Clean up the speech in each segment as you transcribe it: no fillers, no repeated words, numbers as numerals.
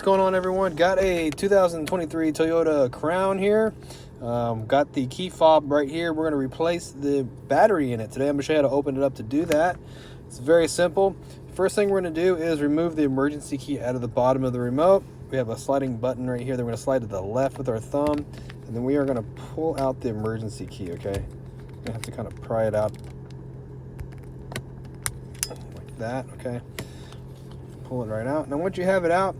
What's going on, everyone? Got a 2023 Toyota Crown here. Got the key fob right here. We're going to replace the battery in it today. I'm going to show you how to open it up to do that. It's very simple. First thing we're going to do is remove the emergency key out of the bottom of the remote. We have a sliding button right here that we're going to slide to the left with our thumb, and then we are going to pull out the emergency key, okay? You're going to have to kind of pry it out like that, okay? Pull it right out. Now once you have it out,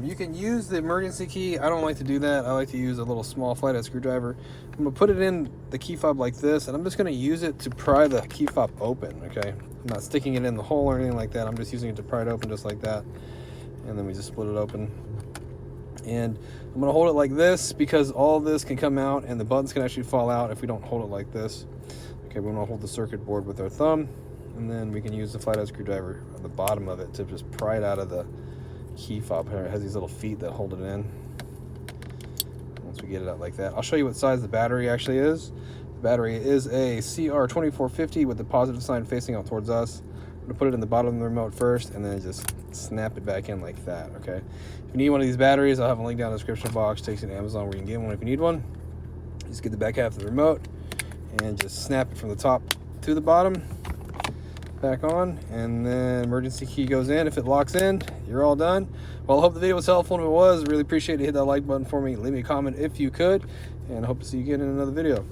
you can use the emergency key. I don't like to do that. I like to use a little small flathead screwdriver. I'm going to put it in the key fob like this, and I'm just going to use it to pry the key fob open, okay? I'm not sticking it in the hole or anything like that. I'm just using it to pry it open just like that. And then we just split it open. And I'm going to hold it like this because all this can come out and the buttons can actually fall out if we don't hold it like this. Okay, we're going to hold the circuit board with our thumb, and then we can use the flathead screwdriver on the bottom of it to just pry it out of the key fob. It has these little feet that hold it in. Once we get it out like that, I'll show you what size the battery actually is. The battery is a CR2450 with the positive sign facing out towards us. I'm gonna put it in the bottom of the remote first and then just snap it back in like that, okay? If you need one of these batteries, I'll have a link down in the description box. Takes you to Amazon where you can get one if you need one. Just get the back half of the remote and just snap it from the top to the bottom, back on, and then emergency key goes in. If it locks in, you're all done. Well, I hope the video was helpful, and if it was, really appreciate it. Hit that like button for me, leave me a comment if you could, and I hope to see you again in another video.